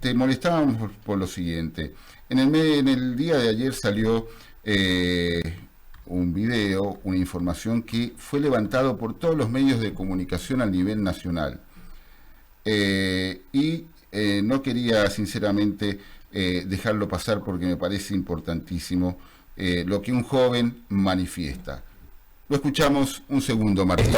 te molestábamos por lo siguiente. En el día de ayer salió un video, una información que fue levantado por todos los medios de comunicación a nivel nacional. Y no quería sinceramente dejarlo pasar porque me parece importantísimo lo que un joven manifiesta. Lo escuchamos un segundo, Martín.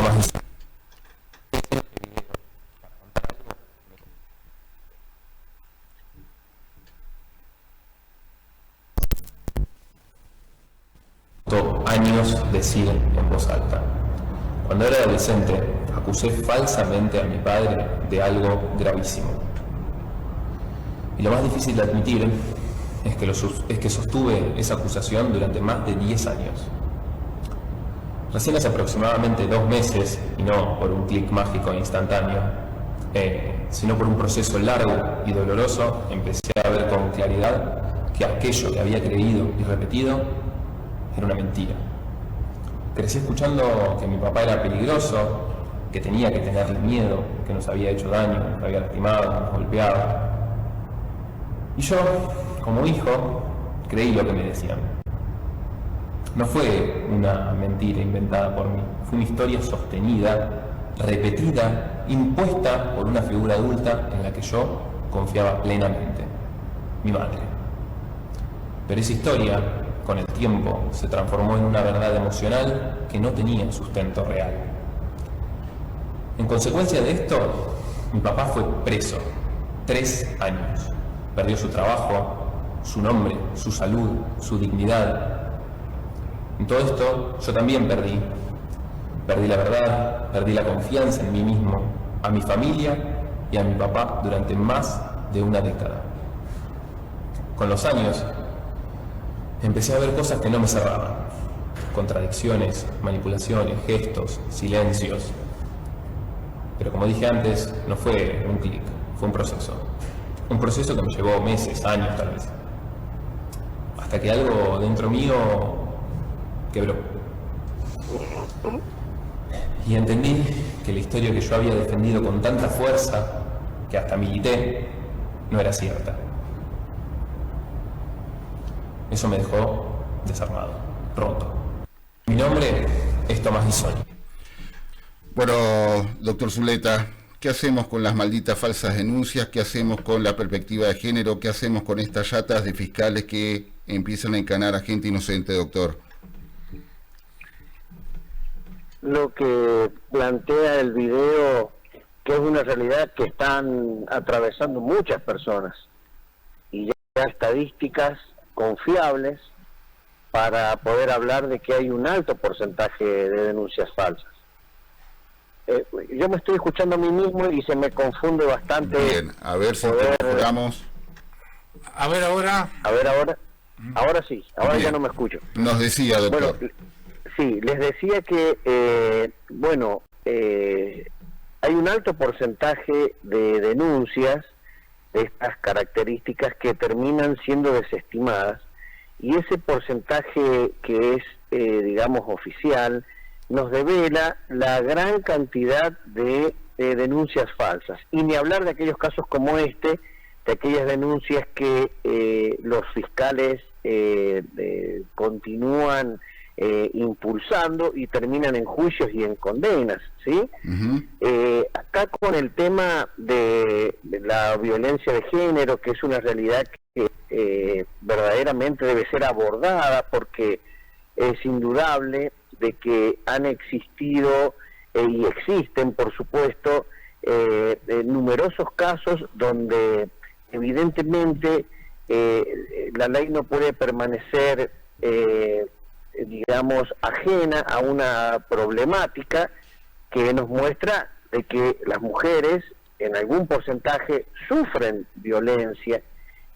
Años decir en voz alta. Cuando era adolescente, acusé falsamente a mi padre de algo gravísimo. Y lo más difícil de admitir es que sostuve esa acusación durante más de 10 años. Recién hace aproximadamente 2 meses, y no por un clic mágico e instantáneo, sino por un proceso largo y doloroso, empecé a ver con claridad que aquello que había creído y repetido era una mentira. Crecí escuchando que mi papá era peligroso, que tenía que tenerle miedo, que nos había hecho daño, nos había lastimado, nos golpeado. Y yo, como hijo, creí lo que me decían. No fue una mentira inventada por mí, fue una historia sostenida, repetida, impuesta por una figura adulta en la que yo confiaba plenamente, mi madre. Pero esa historia, con el tiempo, se transformó en una verdad emocional que no tenía sustento real. En consecuencia de esto, mi papá fue preso 3 años. Perdió su trabajo, su nombre, su salud, su dignidad. En todo esto, yo también perdí. Perdí la verdad, perdí la confianza en mí mismo, a mi familia y a mi papá durante más de una década. Con los años, empecé a ver cosas que no me cerraban. Contradicciones, manipulaciones, gestos, silencios. Pero como dije antes, no fue un clic, fue un proceso. Un proceso que me llevó meses, años tal vez. Hasta que algo dentro mío quebró. Y entendí que la historia que yo había defendido con tanta fuerza, que hasta milité, no era cierta. Eso me dejó desarmado, roto. Mi nombre es Tomás Disoni. Bueno, doctor Zuleta, ¿qué hacemos con las malditas falsas denuncias? ¿Qué hacemos con la perspectiva de género? ¿Qué hacemos con estas yatas de fiscales que empiezan a encanar a gente inocente, doctor? Lo que plantea el video, que es una realidad que están atravesando muchas personas, y ya estadísticas confiables para poder hablar de que hay un alto porcentaje de denuncias falsas. Yo me estoy escuchando a mí mismo y se me confunde bastante. Bien, a ver si te mejoramos. A ver ahora. A ver ahora. Ahora sí, ahora Bien. ya no me escucho. Nos decía, doctor. Bueno, sí, les decía que, hay un alto porcentaje de denuncias de estas características que terminan siendo desestimadas, y ese porcentaje que es, digamos, oficial, nos devela la gran cantidad de denuncias falsas. Y ni hablar de aquellos casos como este, de aquellas denuncias que los fiscales continúan impulsando y terminan en juicios y en condenas, ¿sí? Acá con el tema de la violencia de género, que es una realidad que verdaderamente debe ser abordada, porque es indudable de que han existido y existen, por supuesto, numerosos casos donde evidentemente la ley no puede permanecer digamos, ajena a una problemática que nos muestra de que las mujeres en algún porcentaje sufren violencia,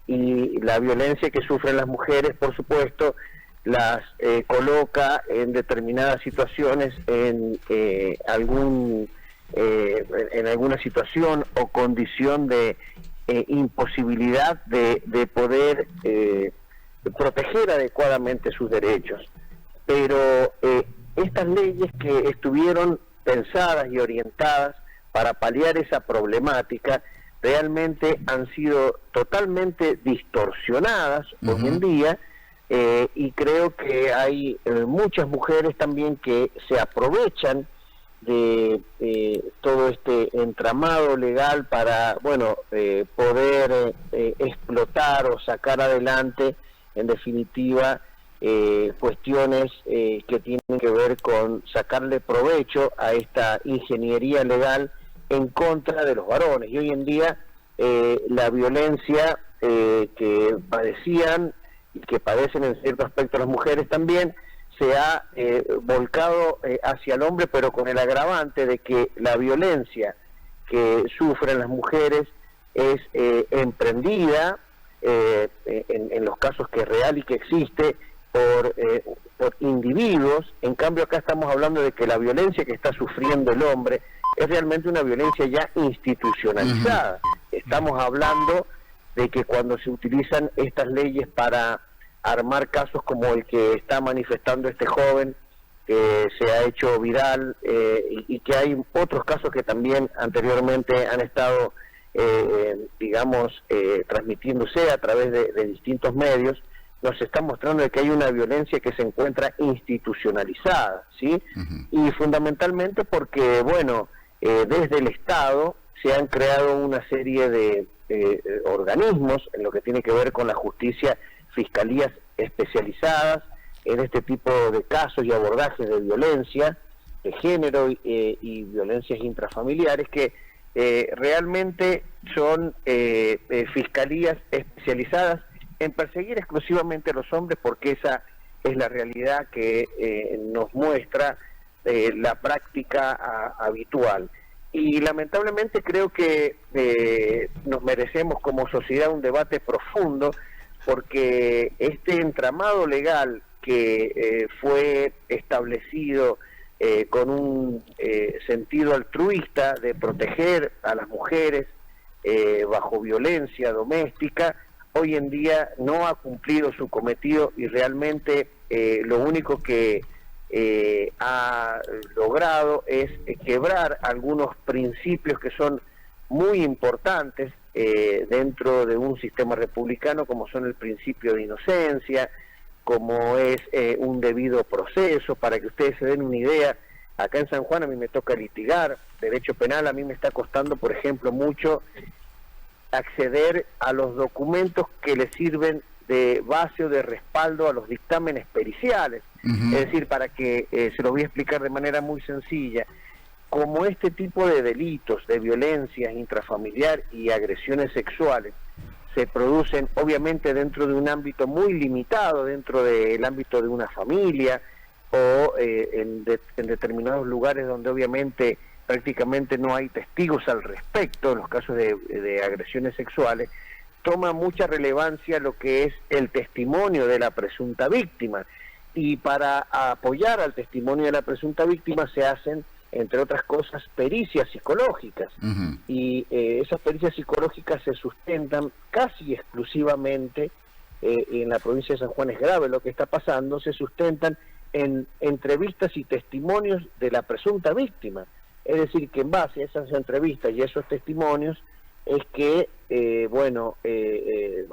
y la violencia que sufren las mujeres, por supuesto, las coloca en determinadas situaciones en alguna situación o condición de imposibilidad de poder proteger adecuadamente sus derechos. Pero estas leyes que estuvieron pensadas y orientadas para paliar esa problemática realmente han sido totalmente distorsionadas hoy en día, y creo que hay muchas mujeres también que se aprovechan de todo este entramado legal para, bueno, poder explotar o sacar adelante, en definitiva, cuestiones que tienen que ver con sacarle provecho a esta ingeniería legal en contra de los varones. Y hoy en día la violencia que padecían y que padecen en cierto aspecto las mujeres también se ha volcado hacia el hombre, pero con el agravante de que la violencia que sufren las mujeres es emprendida, en los casos que es real y que existe, por individuos. En cambio acá estamos hablando de que la violencia que está sufriendo el hombre es realmente una violencia ya institucionalizada. Estamos hablando de que cuando se utilizan estas leyes para armar casos como el que está manifestando este joven, que se ha hecho viral, y que hay otros casos que también anteriormente han estado, transmitiéndose a través de distintos medios, nos está mostrando de que hay una violencia que se encuentra institucionalizada, ¿sí? Y fundamentalmente porque, bueno, desde el Estado se han creado una serie de organismos en lo que tiene que ver con la justicia, fiscalías especializadas en este tipo de casos y abordajes de violencia de género y violencias intrafamiliares, que realmente son fiscalías especializadas en perseguir exclusivamente a los hombres, porque esa es la realidad que nos muestra la práctica habitual. Y lamentablemente creo que nos merecemos como sociedad un debate profundo, porque este entramado legal que fue establecido con un sentido altruista de proteger a las mujeres bajo violencia doméstica, hoy en día no ha cumplido su cometido, y realmente lo único que ha logrado es quebrar algunos principios que son muy importantes dentro de un sistema republicano, como son el principio de inocencia, como es un debido proceso. Para que ustedes se den una idea, acá en San Juan a mí me toca litigar derecho penal. A mí me está costando, por ejemplo, mucho acceder a los documentos que le sirven de base o de respaldo a los dictámenes periciales. Es decir, para que se lo voy a explicar de manera muy sencilla, como este tipo de delitos de violencia intrafamiliar y agresiones sexuales se producen obviamente dentro de un ámbito muy limitado, dentro del ámbito de una familia, o en determinados lugares donde obviamente prácticamente no hay testigos al respecto, en los casos de agresiones sexuales, toma mucha relevancia lo que es el testimonio de la presunta víctima, y para apoyar al testimonio de la presunta víctima se hacen, entre otras cosas, pericias psicológicas, y esas pericias psicológicas se sustentan casi exclusivamente, en la provincia de San Juan es grave lo que está pasando, se sustentan en entrevistas y testimonios de la presunta víctima. Es decir, que en base a esas entrevistas y esos testimonios es que,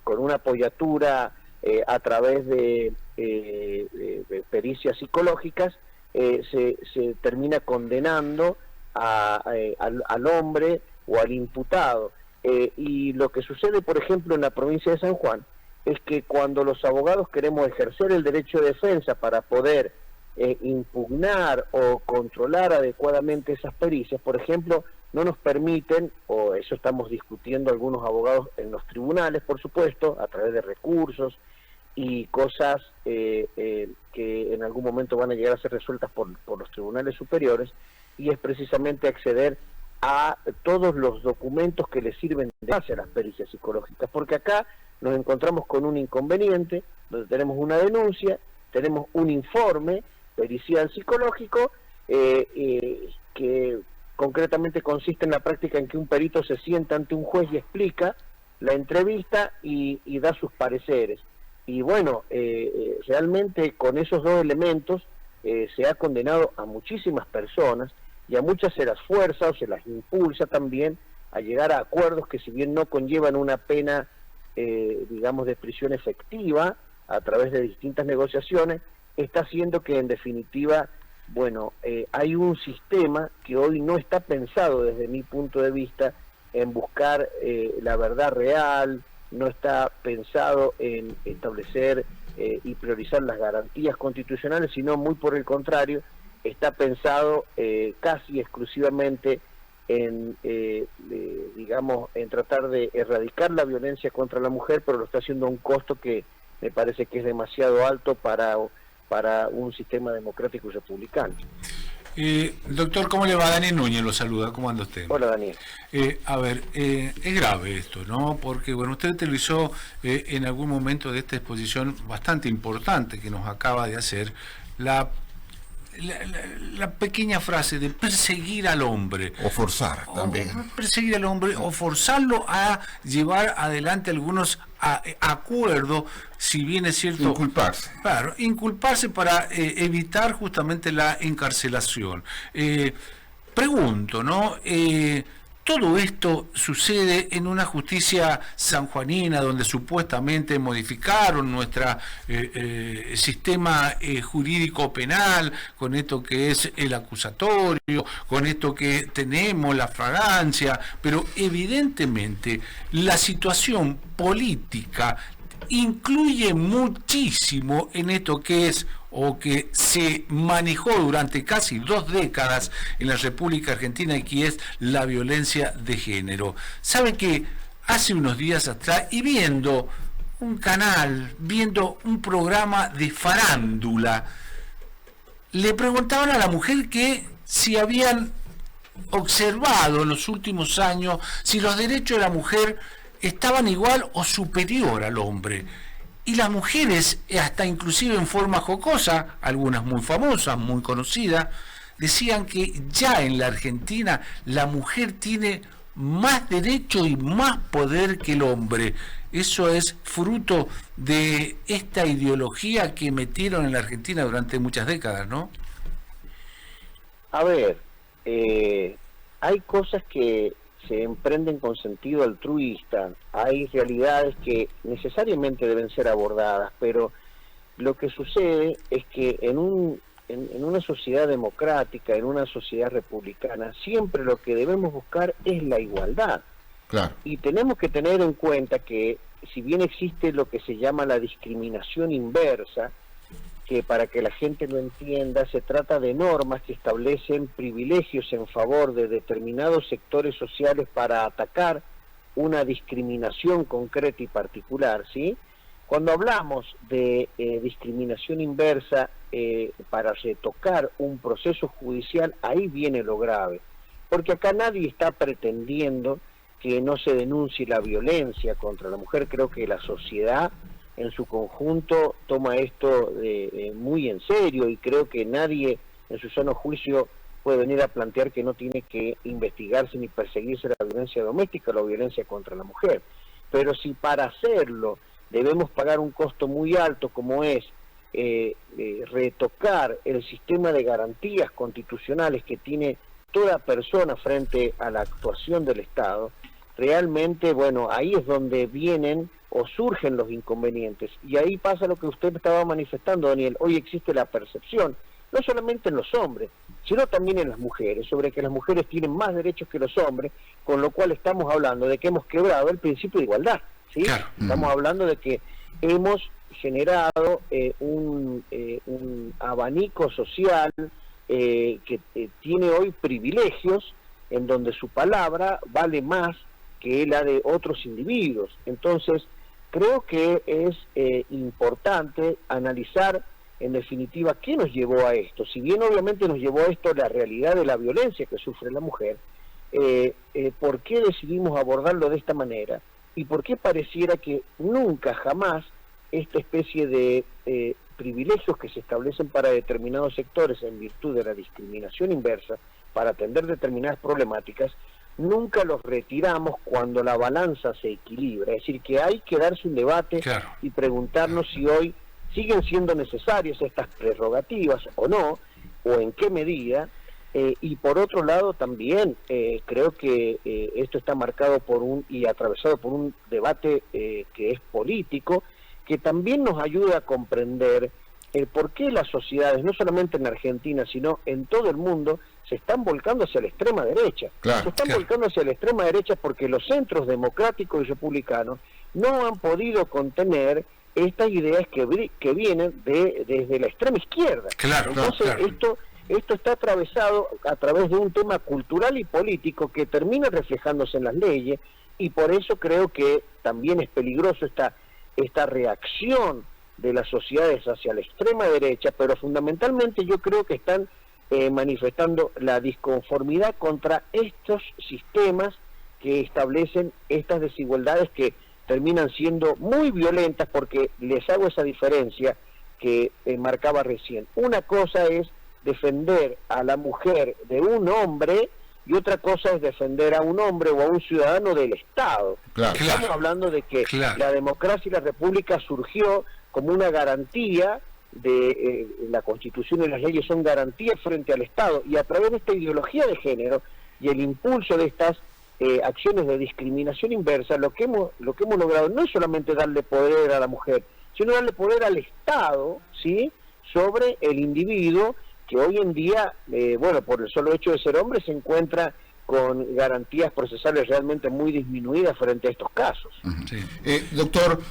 con una apoyatura a través de pericias psicológicas, se termina condenando al hombre o al imputado. Y lo que sucede, por ejemplo, en la provincia de San Juan, es que cuando los abogados queremos ejercer el derecho de defensa para poder impugnar o controlar adecuadamente esas pericias, por ejemplo, no nos permiten, o eso estamos discutiendo algunos abogados en los tribunales, por supuesto, a través de recursos y cosas que en algún momento van a llegar a ser resueltas por los tribunales superiores, y es precisamente acceder a todos los documentos que le sirven de base a las pericias psicológicas, porque acá nos encontramos con un inconveniente donde tenemos una denuncia, tenemos un informe pericial psicológico que concretamente consiste en la práctica en que un perito se sienta ante un juez y explica la entrevista y da sus pareceres. Y bueno, realmente con esos dos elementos se ha condenado a muchísimas personas, y a muchas se las fuerza o se las impulsa también a llegar a acuerdos que, si bien no conllevan una pena, digamos, de prisión efectiva a través de distintas negociaciones, está haciendo que, en definitiva, bueno, hay un sistema que hoy no está pensado, desde mi punto de vista, en buscar la verdad real, no está pensado en establecer y priorizar las garantías constitucionales, sino muy por el contrario, está pensado casi exclusivamente en, digamos, en tratar de erradicar la violencia contra la mujer, pero lo está haciendo a un costo que me parece que es demasiado alto para un sistema democrático y republicano. Doctor, ¿cómo le va? Daniel Núñez lo saluda, ¿cómo anda usted? Hola, Daniel. A ver, es grave esto, ¿no? Porque, bueno, usted utilizó en algún momento de esta exposición bastante importante que nos acaba de hacer, la pequeña frase de perseguir al hombre. O forzar también. Perseguir al hombre o forzarlo a llevar adelante algunos acuerdos, si bien es cierto... Inculparse. Claro, inculparse para evitar justamente la encarcelación. Pregunto, ¿no? Todo esto sucede en una justicia sanjuanina donde supuestamente modificaron nuestro sistema jurídico penal, con esto que es el acusatorio, con esto que tenemos la fragancia, pero evidentemente la situación política incluye muchísimo en esto que es o que se manejó durante casi 2 décadas en la República Argentina, y que es la violencia de género. ¿Sabe que hace unos días atrás, y viendo un canal, viendo un programa de farándula, le preguntaban a la mujer que si habían observado en los últimos años si los derechos de la mujer estaban igual o superior al hombre? Y las mujeres, hasta inclusive en forma jocosa, algunas muy famosas, muy conocidas, decían que ya en la Argentina la mujer tiene más derecho y más poder que el hombre. Eso es fruto de esta ideología que metieron en la Argentina durante muchas décadas, ¿no? A ver, hay cosas que se emprenden con sentido altruista, hay realidades que necesariamente deben ser abordadas, pero lo que sucede es que en una sociedad democrática, en una sociedad republicana, siempre lo que debemos buscar es la igualdad. Claro. Y tenemos que tener en cuenta que, si bien existe lo que se llama la discriminación inversa, que, para que la gente lo entienda, se trata de normas que establecen privilegios en favor de determinados sectores sociales para atacar una discriminación concreta y particular, ¿sí? Cuando hablamos de discriminación inversa para retocar un proceso judicial, ahí viene lo grave, porque acá nadie está pretendiendo que no se denuncie la violencia contra la mujer. Creo que la sociedad en su conjunto toma esto muy en serio, y creo que nadie en su sano juicio puede venir a plantear que no tiene que investigarse ni perseguirse la violencia doméstica o la violencia contra la mujer. Pero si para hacerlo debemos pagar un costo muy alto, como es retocar el sistema de garantías constitucionales que tiene toda persona frente a la actuación del Estado, realmente, bueno, ahí es donde vienen o surgen los inconvenientes, y ahí pasa lo que usted estaba manifestando, Daniel. Hoy existe la percepción, no solamente en los hombres, sino también en las mujeres, sobre que las mujeres tienen más derechos que los hombres, con lo cual estamos hablando de que hemos quebrado el principio de igualdad, ¿sí? Claro. Estamos hablando de que hemos generado un abanico social que tiene hoy privilegios, en donde su palabra vale más que la de otros individuos. Entonces, creo que es importante analizar, en definitiva, qué nos llevó a esto. Si bien obviamente nos llevó a esto la realidad de la violencia que sufre la mujer, ¿por qué decidimos abordarlo de esta manera? ¿Y por qué pareciera que nunca, jamás, esta especie de privilegios que se establecen para determinados sectores en virtud de la discriminación inversa para atender determinadas problemáticas, nunca los retiramos cuando la balanza se equilibra? Es decir, que hay que darse un debate, claro, y preguntarnos si hoy siguen siendo necesarias estas prerrogativas o no, o en qué medida, Y por otro lado también creo que esto está marcado y atravesado por un debate que es político, que también nos ayuda a comprender el por qué las sociedades, no solamente en Argentina, sino en todo el mundo, se están volcando hacia la extrema derecha. Se están volcando hacia la extrema derecha porque los centros democráticos y republicanos no han podido contener estas ideas que vienen desde la extrema izquierda. Entonces esto está atravesado a través de un tema cultural y político que termina reflejándose en las leyes, y por eso creo que también es peligroso esta reacción de las sociedades hacia la extrema derecha, pero fundamentalmente yo creo que están manifestando la disconformidad contra estos sistemas que establecen estas desigualdades que terminan siendo muy violentas, porque les hago esa diferencia que marcaba recién. Una cosa es defender a la mujer de un hombre y otra cosa es defender a un hombre o a un ciudadano del Estado. Estamos hablando de que la democracia y la república surgió como una garantía de la Constitución y las leyes son garantías frente al Estado, y a través de esta ideología de género y el impulso de estas acciones de discriminación inversa, lo que hemos logrado no es solamente darle poder a la mujer, sino darle poder al Estado, ¿sí?, sobre el individuo, que hoy en día, por el solo hecho de ser hombre, se encuentra con garantías procesales realmente muy disminuidas frente a estos casos. Doctor,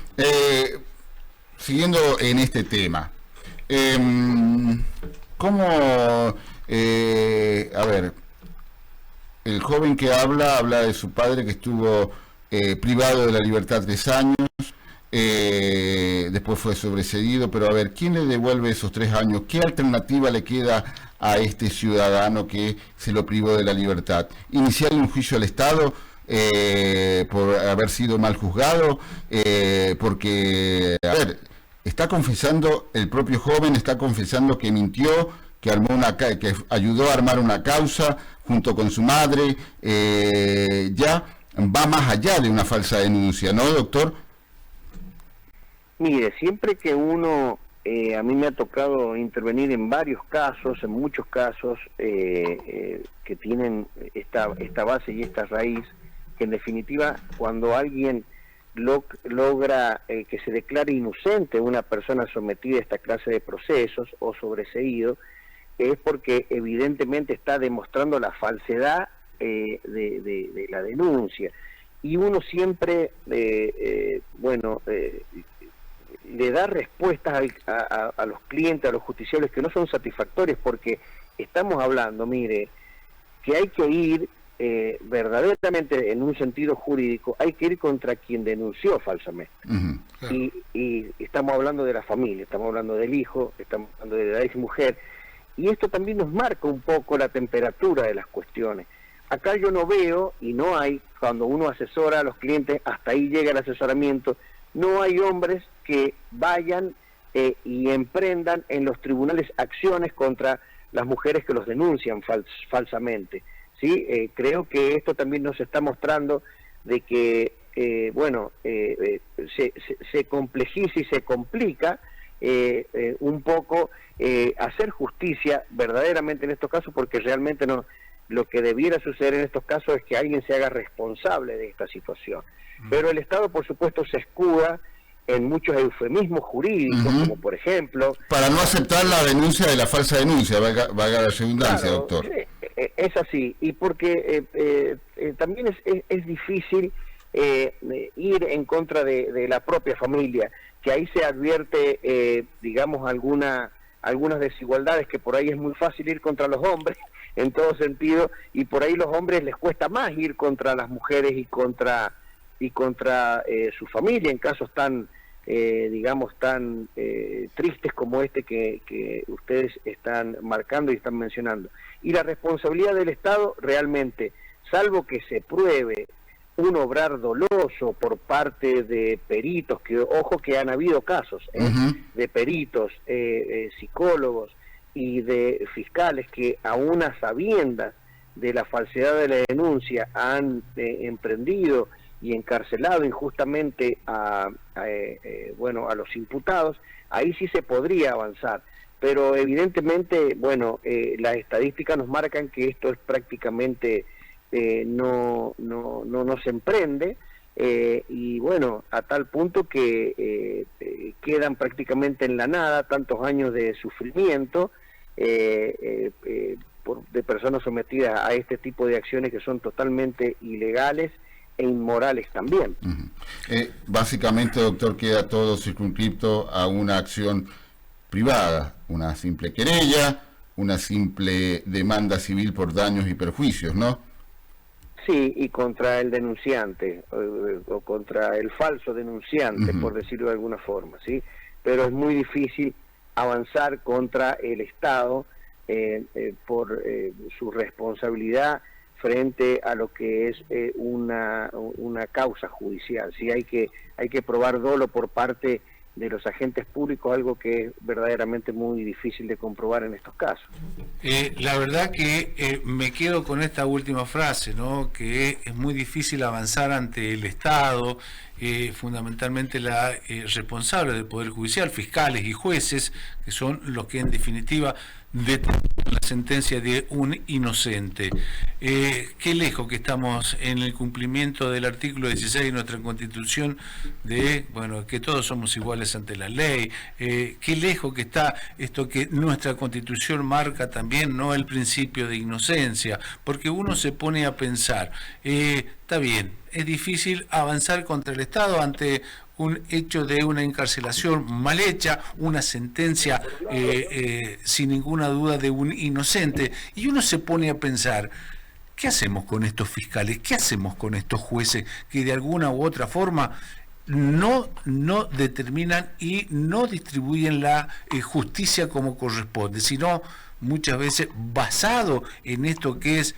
siguiendo en este tema, ¿cómo, a ver, el joven que habla de su padre que estuvo privado de la libertad 3 años, después fue sobreseído, pero a ver, ¿quién le devuelve esos 3 años? ¿Qué alternativa le queda a este ciudadano que se lo privó de la libertad? ¿Iniciar un juicio al Estado por haber sido mal juzgado? Porque, a ver, está confesando, el propio joven está confesando que mintió, que ayudó a armar una causa junto con su madre, ya va más allá de una falsa denuncia, ¿no, doctor? Mire, siempre que uno, a mí me ha tocado intervenir en varios casos, en muchos casos que tienen esta base y esta raíz, que en definitiva cuando alguien logra que se declare inocente una persona sometida a esta clase de procesos o sobreseído, es porque evidentemente está demostrando la falsedad de la denuncia. Y uno siempre, le da respuestas a los clientes, a los justiciables, que no son satisfactorias, porque estamos hablando, mire, que hay que ir verdaderamente en un sentido jurídico, hay que ir contra quien denunció falsamente. Claro. Y estamos hablando de la familia, estamos hablando del hijo, estamos hablando de la ex mujer, y esto también nos marca un poco la temperatura de las cuestiones. Acá yo no veo, y no hay, cuando uno asesora a los clientes, hasta ahí llega el asesoramiento, no hay hombres que vayan y emprendan en los tribunales acciones contra las mujeres que los denuncian falsamente. ¿Sí? Creo que esto también nos está mostrando de que se complejiza y se complica un poco hacer justicia verdaderamente en estos casos, porque realmente no, lo que debiera suceder en estos casos es que alguien se haga responsable de esta situación. Pero el Estado, por supuesto, se escuda en muchos eufemismos jurídicos, como por ejemplo... Para no aceptar la denuncia de la falsa denuncia, valga la redundancia, claro, doctor. Es así, y porque también es difícil ir en contra de la propia familia, que ahí se advierte, digamos, algunas desigualdades, que por ahí es muy fácil ir contra los hombres, en todo sentido, y por ahí los hombres les cuesta más ir contra las mujeres y contra su familia, en casos tan, digamos, tan tristes como este que ustedes están marcando y están mencionando. Y la responsabilidad del Estado realmente, salvo que se pruebe un obrar doloso por parte de peritos, que ojo que han habido casos de peritos, psicólogos y de fiscales que aún a sabiendas de la falsedad de la denuncia han emprendido y encarcelado injustamente a los imputados, ahí sí se podría avanzar. pero evidentemente, bueno, las estadísticas nos marcan que esto es prácticamente no se emprende, y bueno, a tal punto que quedan prácticamente en la nada tantos años de sufrimiento de personas sometidas a este tipo de acciones que son totalmente ilegales e inmorales también. Básicamente, doctor, queda todo circunscripto a una acción privada, una simple querella, una simple demanda civil por daños y perjuicios, ¿no? Sí, y contra el denunciante, o contra el falso denunciante, por decirlo de alguna forma, ¿sí? Pero es muy difícil avanzar contra el Estado por su responsabilidad frente a lo que es una causa judicial. Sí, hay que probar dolo por parte de los agentes públicos, algo que es verdaderamente muy difícil de comprobar en estos casos. La verdad que me quedo con esta última frase, ¿no? Que es muy difícil avanzar ante el Estado, fundamentalmente la responsable del Poder Judicial, fiscales y jueces, que son los que en definitiva determinan la sentencia de un inocente. Qué lejos que estamos en el cumplimiento del artículo 16 de nuestra Constitución, de que todos somos iguales ante la ley. Qué lejos que está esto que nuestra Constitución marca también, no el principio de inocencia, porque uno se pone a pensar, está bien, es difícil avanzar contra el Estado ante un hecho de una encarcelación mal hecha, una sentencia sin ninguna duda de un inocente, y uno se pone a pensar, ¿qué hacemos con estos fiscales? ¿Qué hacemos con estos jueces que de alguna u otra forma no determinan y no distribuyen la justicia como corresponde, sino muchas veces basado en esto que es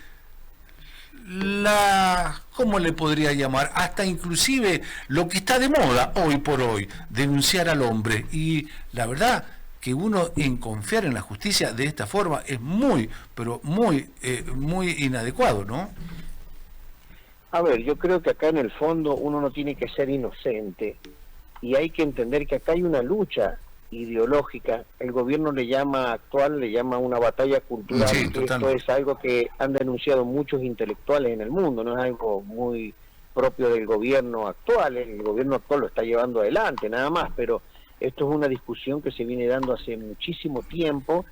¿cómo le podría llamar? Hasta inclusive lo que está de moda hoy por hoy, denunciar al hombre. Y la verdad que uno en confiar en la justicia de esta forma es muy, pero muy inadecuado, ¿no? A ver, yo creo que acá en el fondo uno no tiene que ser inocente, y hay que entender que acá hay una lucha ideológica. El gobierno le llama una batalla cultural. Sí, esto es algo que han denunciado muchos intelectuales en el mundo, no es algo muy propio del gobierno actual. El gobierno actual lo está llevando adelante nada más, pero esto es una discusión que se viene dando hace muchísimo tiempo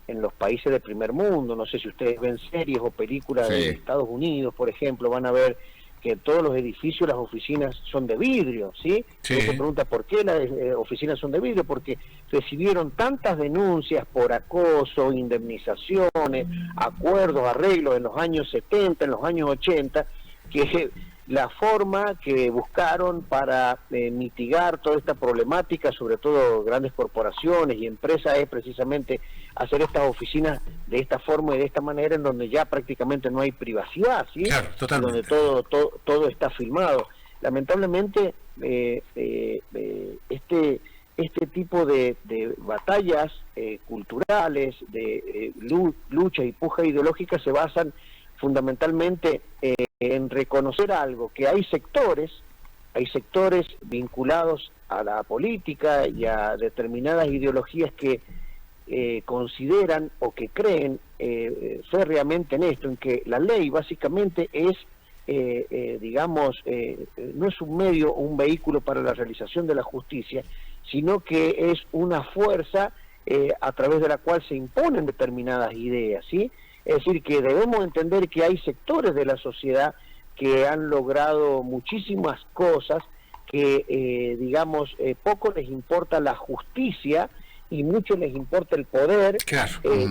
en los países del primer mundo. No sé si ustedes ven series o películas de Estados Unidos, por ejemplo, van a ver que todos los edificios, las oficinas son de vidrio, ¿sí? Sí. Uno se pregunta por qué las oficinas son de vidrio, porque recibieron tantas denuncias por acoso, indemnizaciones, acuerdos, arreglos en los años 70, en los años 80, que la forma que buscaron para mitigar toda esta problemática, sobre todo grandes corporaciones y empresas, es precisamente hacer estas oficinas de esta forma y de esta manera, en donde ya prácticamente no hay privacidad, ¿sí? Claro, totalmente. Donde todo está filmado. Lamentablemente, este tipo de batallas culturales, de lucha y puja ideológica, se basan fundamentalmente en reconocer algo, que hay sectores vinculados a la política y a determinadas ideologías que consideran o que creen férreamente en esto, en que la ley básicamente es, no es un medio o un vehículo para la realización de la justicia, sino que es una fuerza a través de la cual se imponen determinadas ideas, ¿sí? Es decir, que debemos entender que hay sectores de la sociedad que han logrado muchísimas cosas, que poco les importa la justicia y mucho les importa el poder,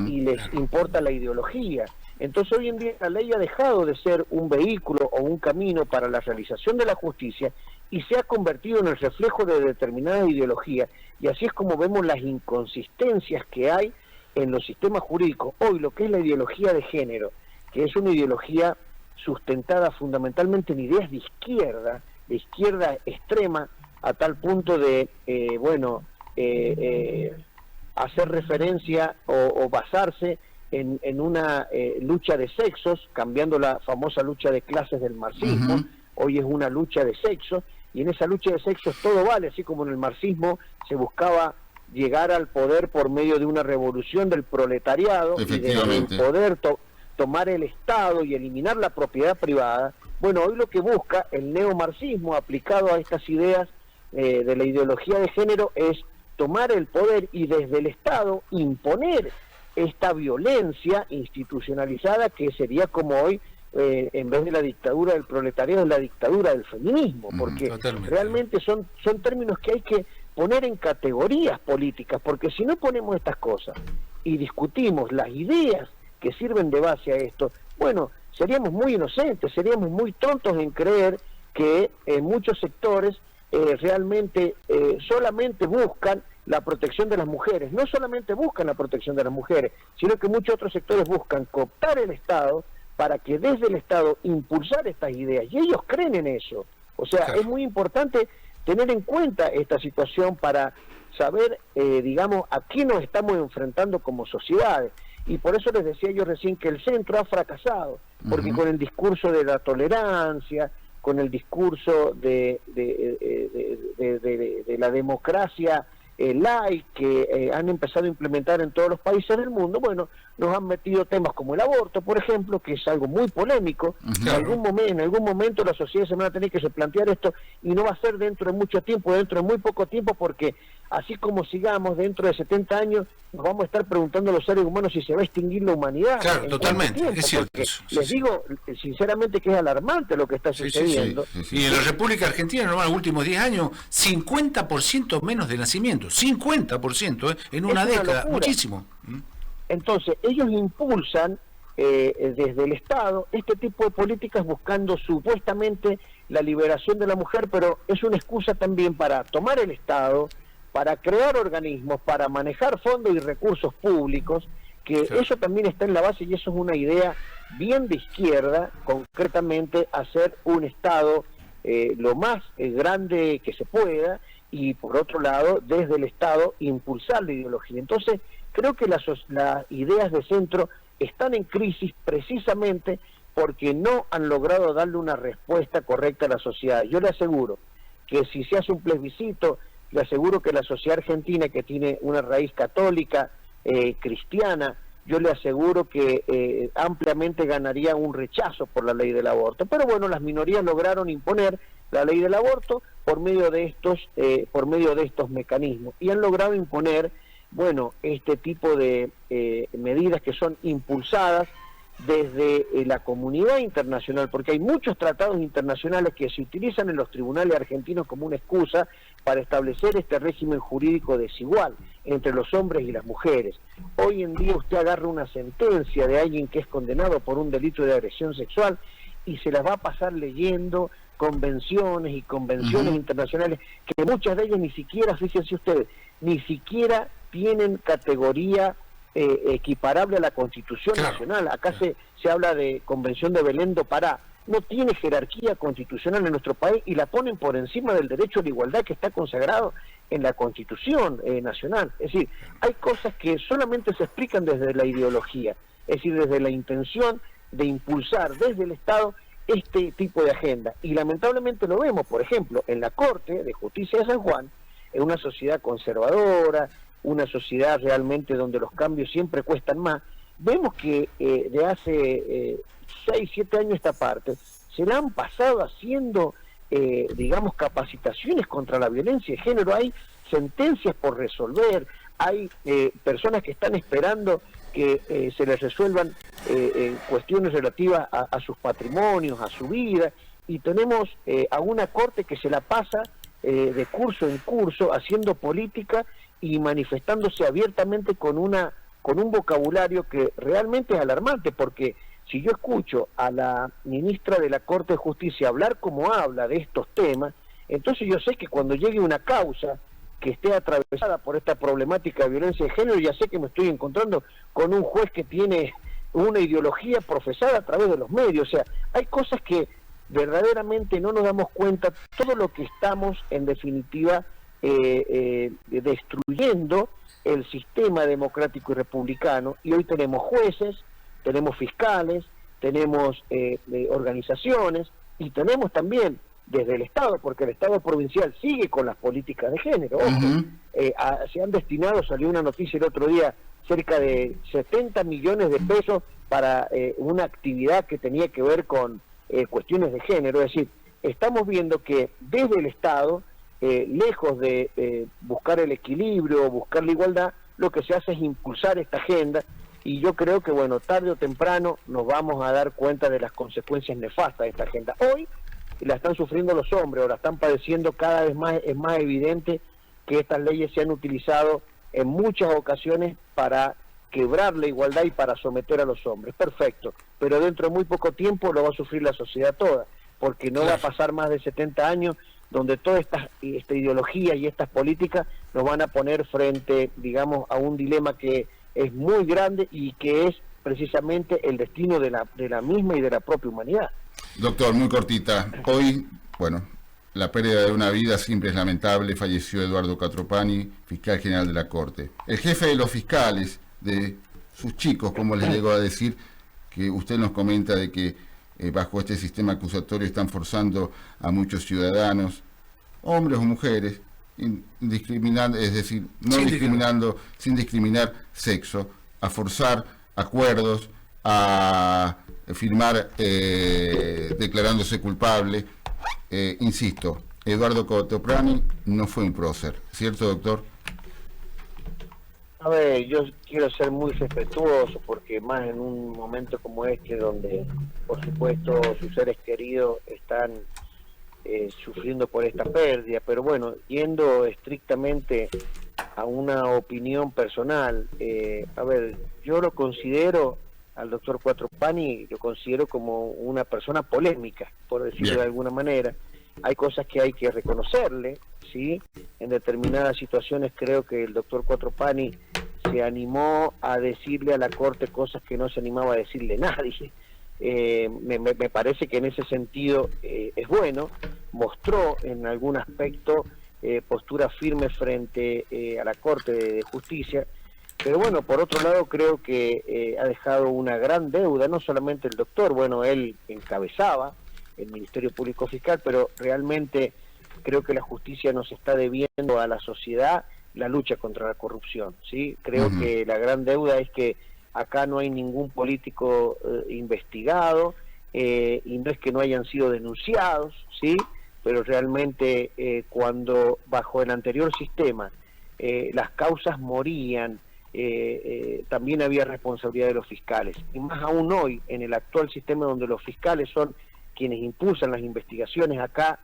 y les importa la ideología. Entonces hoy en día la ley ha dejado de ser un vehículo o un camino para la realización de la justicia y se ha convertido en el reflejo de determinadas ideologías, y así es como vemos las inconsistencias que hay en los sistemas jurídicos. Hoy lo que es la ideología de género, que es una ideología sustentada fundamentalmente en ideas de izquierda extrema, a tal punto de hacer referencia o basarse en una lucha de sexos, cambiando la famosa lucha de clases del marxismo. Hoy es una lucha de sexos, y en esa lucha de sexos todo vale, así como en el marxismo se buscaba llegar al poder por medio de una revolución del proletariado y de poder tomar el Estado y eliminar la propiedad privada. Bueno, hoy lo que busca el neomarxismo aplicado a estas ideas de la ideología de género es tomar el poder y desde el Estado imponer esta violencia institucionalizada que sería como hoy, en vez de la dictadura del proletariado, la dictadura del feminismo, porque realmente son términos que hay que poner en categorías políticas, porque si no ponemos estas cosas y discutimos las ideas que sirven de base a esto, bueno, seríamos muy inocentes, seríamos muy tontos en creer que muchos sectores realmente solamente buscan la protección de las mujeres, no solamente buscan la protección de las mujeres, sino que muchos otros sectores buscan cooptar el Estado para que desde el Estado impulsar estas ideas, y ellos creen en eso. O sea, es muy importante tener en cuenta esta situación para saber, digamos, a qué nos estamos enfrentando como sociedades. Y por eso les decía yo recién que el centro ha fracasado, porque con el discurso de la tolerancia, con el discurso de la democracia laica que han empezado a implementar en todos los países del mundo, bueno, nos han metido temas como el aborto, por ejemplo, que es algo muy polémico. En algún momento la sociedad se va a tener que replantear esto, y no va a ser dentro de mucho tiempo, dentro de muy poco tiempo, porque así como sigamos dentro de 70 años, nos vamos a estar preguntando a los seres humanos si se va a extinguir la humanidad. Claro, totalmente, es cierto. Les digo sinceramente que es alarmante lo que está sucediendo. Y en la República Argentina, en los últimos 10 años, 50% menos de nacimientos, 50% en una década, locura. Muchísimo. Entonces, ellos impulsan desde el Estado este tipo de políticas buscando supuestamente la liberación de la mujer, pero es una excusa también para tomar el Estado, para crear organismos, para manejar fondos y recursos públicos, que eso también está en la base, y eso es una idea bien de izquierda, concretamente hacer un Estado lo más grande que se pueda, y por otro lado, desde el Estado, impulsar la ideología. Entonces, creo que las ideas de centro están en crisis precisamente porque no han logrado darle una respuesta correcta a la sociedad. Yo le aseguro que si se hace un plebiscito, le aseguro que la sociedad argentina, que tiene una raíz católica, cristiana, yo le aseguro que ampliamente ganaría un rechazo por la ley del aborto. Pero bueno, las minorías lograron imponer la ley del aborto por medio de estos mecanismos, y han logrado imponer, bueno, este tipo de medidas que son impulsadas desde la comunidad internacional, porque hay muchos tratados internacionales que se utilizan en los tribunales argentinos como una excusa para establecer este régimen jurídico desigual entre los hombres y las mujeres. Hoy en día usted agarra una sentencia de alguien que es condenado por un delito de agresión sexual y se las va a pasar leyendo convenciones y convenciones internacionales que muchas de ellas ni siquiera, fíjense ustedes, ni siquiera tienen categoría equiparable a la Constitución Nacional. Acá se habla de Convención de Belén do Pará, no tiene jerarquía constitucional en nuestro país y la ponen por encima del derecho a la igualdad que está consagrado en la Constitución Nacional. Es decir, hay cosas que solamente se explican desde la ideología, es decir, desde la intención de impulsar desde el Estado este tipo de agenda. Y lamentablemente lo vemos, por ejemplo, en la Corte de Justicia de San Juan, en una sociedad conservadora, una sociedad realmente donde los cambios siempre cuestan más. Vemos que de hace 6, 7 años esta parte, se la han pasado haciendo, digamos, capacitaciones contra la violencia de género. Hay sentencias por resolver, hay personas que están esperando que se les resuelvan cuestiones relativas a sus patrimonios, a su vida, y tenemos a una corte que se la pasa de curso en curso haciendo política y manifestándose abiertamente con un vocabulario que realmente es alarmante, porque si yo escucho a la ministra de la Corte de Justicia hablar como habla de estos temas, entonces yo sé que cuando llegue una causa que esté atravesada por esta problemática de violencia de género, ya sé que me estoy encontrando con un juez que tiene una ideología profesada a través de los medios. O sea, hay cosas que verdaderamente no nos damos cuenta, todo lo que estamos en definitiva destruyendo el sistema democrático y republicano, y hoy tenemos jueces, tenemos fiscales, tenemos organizaciones, y tenemos también desde el Estado, porque el Estado provincial sigue con las políticas de género. Ojo, se han destinado, salió una noticia el otro día, cerca de 70 millones de pesos para una actividad que tenía que ver con cuestiones de género. Es decir, estamos viendo que desde el Estado, lejos de buscar el equilibrio, buscar la igualdad, lo que se hace es impulsar esta agenda, y yo creo que, bueno, tarde o temprano nos vamos a dar cuenta de las consecuencias nefastas de esta agenda. Hoy la están sufriendo los hombres, o la están padeciendo cada vez más. Es más evidente que estas leyes se han utilizado en muchas ocasiones para quebrar la igualdad y para someter a los hombres. Perfecto, pero dentro de muy poco tiempo lo va a sufrir la sociedad toda, porque no va a pasar más de 70 años donde toda esta ideología y estas políticas nos van a poner frente, digamos, a un dilema que es muy grande y que es precisamente el destino de la misma y de la propia humanidad. Doctor, muy cortita. Hoy, bueno, la pérdida de una vida siempre es lamentable. Falleció Eduardo Quattropani, fiscal general de la Corte. El jefe de los fiscales, de sus chicos, como les llegó a decir, que usted nos comenta de que bajo este sistema acusatorio están forzando a muchos ciudadanos, hombres o mujeres, discriminando, es decir, no discriminando, sin discriminar sexo, a forzar acuerdos, a firmar declarándose culpable. Insisto, Eduardo Quattropani no fue un prócer, ¿cierto, doctor? A ver, yo quiero ser muy respetuoso, porque más en un momento como este, donde por supuesto sus seres queridos están sufriendo por esta pérdida, pero bueno, yendo estrictamente a una opinión personal, a ver, yo lo considero, al doctor Quattropani, lo considero como una persona polémica, por decirlo de alguna manera. Hay cosas que hay que reconocerle, ¿sí? En determinadas situaciones creo que el doctor Quattropani se animó a decirle a la Corte cosas que no se animaba a decirle nadie. Me parece que en ese sentido es bueno, mostró en algún aspecto postura firme frente a la Corte de Justicia, pero bueno, por otro lado creo que ha dejado una gran deuda, no solamente el doctor, bueno, él encabezaba el Ministerio Público Fiscal, pero realmente creo que la justicia nos está debiendo a la sociedad la lucha contra la corrupción, ¿sí? Creo que la gran deuda es que acá no hay ningún político investigado, y no es que no hayan sido denunciados, ¿sí? Pero realmente cuando bajo el anterior sistema las causas morían, también había responsabilidad de los fiscales, y más aún hoy en el actual sistema donde los fiscales son quienes impulsan las investigaciones. Acá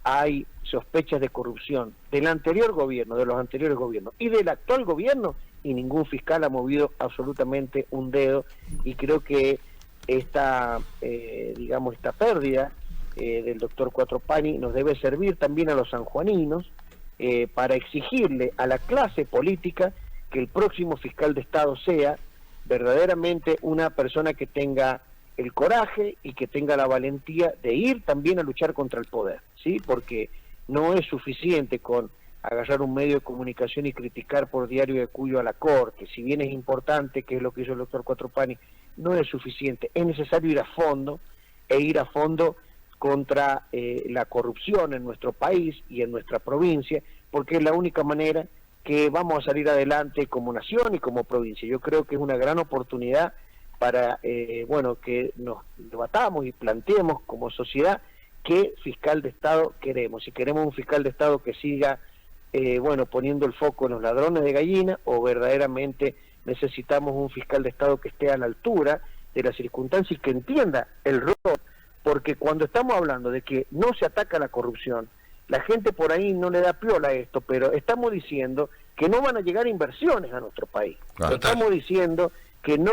hay sospechas de corrupción del anterior gobierno, de los anteriores gobiernos y del actual gobierno, y ningún fiscal ha movido absolutamente un dedo, y creo que esta digamos, esta pérdida del doctor Quattropani nos debe servir también a los sanjuaninos para exigirle a la clase política que el próximo fiscal de Estado sea verdaderamente una persona que tenga el coraje y que tenga la valentía de ir también a luchar contra el poder, ¿sí? Porque no es suficiente con agarrar un medio de comunicación y criticar por diario de Cuyo a la Corte. Si bien es importante, que es lo que hizo el doctor Quattropani, no es suficiente. Es necesario ir a fondo, contra la corrupción en nuestro país y en nuestra provincia, porque es la única manera que vamos a salir adelante como nación y como provincia. Yo creo que es una gran oportunidad para bueno, que nos debatamos y planteemos como sociedad qué fiscal de Estado queremos. Si queremos un fiscal de Estado que siga bueno, poniendo el foco en los ladrones de gallina, o verdaderamente necesitamos un fiscal de Estado que esté a la altura de las circunstancias y que entienda el rol, porque cuando estamos hablando de que no se ataca la corrupción, la gente por ahí no le da piola a esto, pero estamos diciendo que no van a llegar inversiones a nuestro país. Claro. Estamos diciendo que no,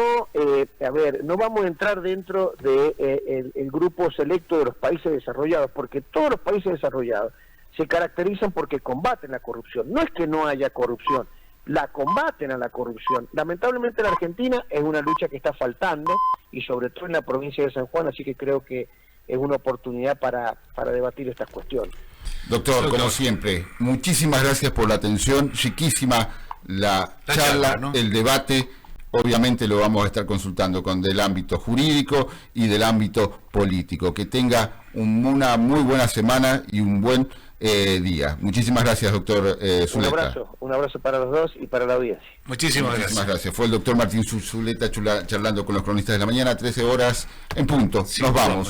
a ver, no vamos a entrar dentro de el grupo selecto de los países desarrollados, porque todos los países desarrollados se caracterizan porque combaten la corrupción. No es que no haya corrupción, la combaten a la corrupción. Lamentablemente en la Argentina es una lucha que está faltando, y sobre todo en la provincia de San Juan, así que creo que es una oportunidad para debatir estas cuestiones. Doctor, como siempre, muchísimas gracias por la atención, chiquísima la charla, ¿no? El debate. obviamente lo vamos a estar consultando con del ámbito jurídico y del ámbito político. Que tenga una muy buena semana y un buen día. Muchísimas gracias, doctor Zuleta. Un abrazo para los dos y para la audiencia. Muchísimas gracias. Fue el doctor Martín Zuleta charlando con los cronistas de la mañana, 13 horas en punto. Nos vamos.